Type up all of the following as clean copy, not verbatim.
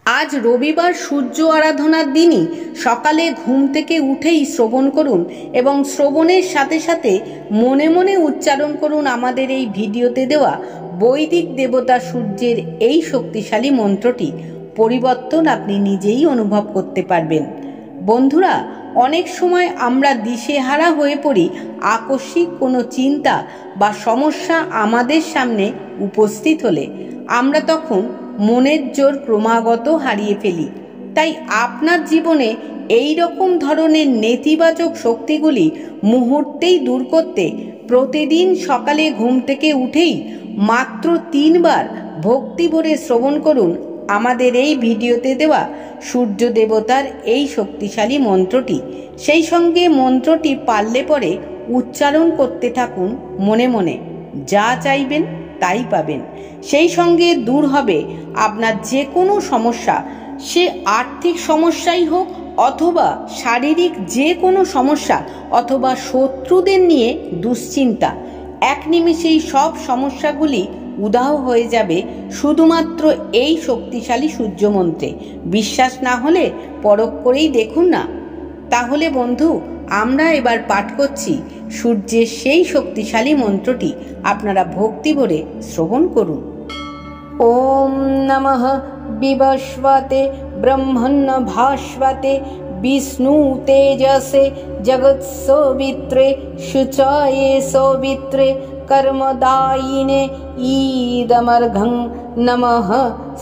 আজ রবিবার সূর্য আরাধনার দিনই সকালে ঘুম থেকে উঠেই শ্রবণ করুন এবং শ্রবণের সাথে সাথে মনে মনে উচ্চারণ করুন আমাদের এই ভিডিওতে দেওয়া বৈদিক দেবতা সূর্যের এই শক্তিশালী মন্ত্রটি। পরিবর্তন আপনি নিজেই অনুভব করতে পারবেন। বন্ধুরা, অনেক সময় আমরা দিশেহারা হয়ে পড়ি। আকস্মিক কোনো চিন্তা বা সমস্যা আমাদের সামনে উপস্থিত হলে আমরা তখন মনের জোর ক্রমাগত হারিয়ে ফেলি। তাই আপনার জীবনে এই রকম ধরনের নেতিবাচক শক্তিগুলি মুহূর্তেই দূর করতে প্রতিদিন সকালে ঘুম থেকে উঠেই মাত্র 3 বার ভক্তি ভরে শ্রবণ করুন আমাদের এই ভিডিওতে দেওয়া সূর্য দেবতার এই শক্তিশালী মন্ত্রটি। সেই সঙ্গে মন্ত্রটি পারলে পরে উচ্চারণ করতে থাকুন মনে মনে। যা চাইবেন তাই পাবেন। সেই সঙ্গে দূর হবে আপনার যে কোনো সমস্যা, সে আর্থিক সমস্যাই হোক অথবা শারীরিক যে কোনো সমস্যা অথবা শত্রুদের নিয়ে দুশ্চিন্তা। এক নিমেষেই সব সমস্যাগুলি উদাহ হয়ে যাবে শুধুমাত্র এই শক্তিশালী সূর্য মন্ত্রে। বিশ্বাস না হলে পরখ করেই দেখুন না। তাহলে বন্ধু, আমরা এবার পাঠ করছি সূর্যের সেই শক্তিশালী মন্ত্রটি। আপনারা ভক্তি ভরে শ্রবণ করুন। ওম নমঃ বিবস্বতে ব্রহ্মণ্য ভাস্বতে বিষ্ণু তেজসে জগৎসবিত্রে শুচায়ে সৌবিত্রে कर्मदायिने ईदमर्घं नमः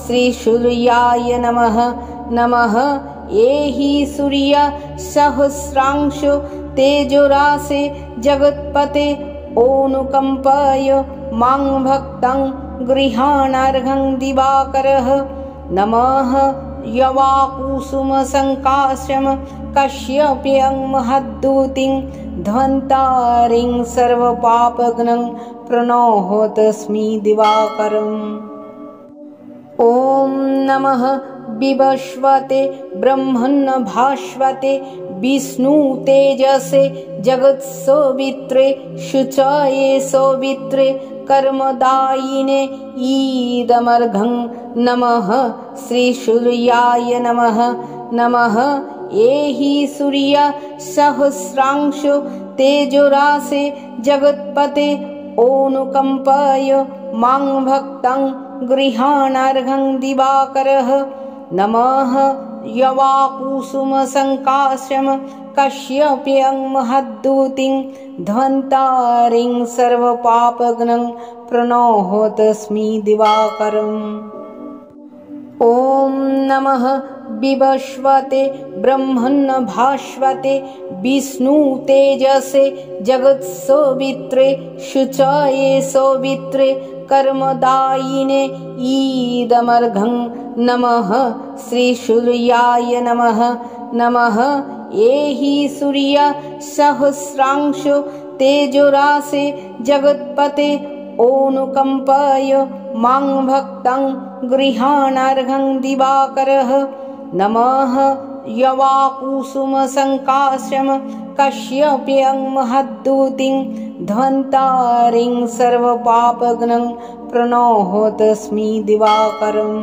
श्री सूर्याय नमः। नमः एहि सूर्य सहस्रांशो तेजोरासे जगत्पते ओनुकंपाय मां भक्तं गृहाणार्घं दिवाकरः। नमः यवाकुसुमशङ्काश्यम कश्यप्यं महद्दूतिं ध्वन्तारिं सर्वपापघ्नं प्रणोतस्मि दिवाकरम्। ॐ नमः विवस्वते ब्रह्मण्य भास्वते विष्णु तेजसे जगत्सवित्रे शुचाये सौवित्रे कर्मदायिने ईदमर्घं नमः श्री सूर्याय नमः। नमः एहि सूर्य सहस्रांशो तेजोरासे जगत्पते ओनुकंपाय मां भक्तं गृहाणार्घं दिवाकरः। नमः यवाकुसुमशङ्काश्यम कश्यप्यं महद्दूतिं ध्वन्तारिं सर्वपापघ्नं प्रणोतस्मि दिवाकरम्। ॐ नमः विवस्वते ब्रह्मण्य भास्वते विष्णु तेजसे जगत्सवित्रे शुचाये सौवित्रे कर्मदायिने ईदमर्घं नमः श्री सूर्याय नमः। नमः एहि सूर्य सहस्रांशो तेजोरासे जगत्पते ओनुकंपाय मां भक्तं गृहाणार्घं दिवाकरः। नमः यवाकुसुमशङ्काश्यम कश्यप्यं महद्दूतिं ध्वन्तारिं सर्वपापघ्नं प्रणोतस्मि दिवाकरम्।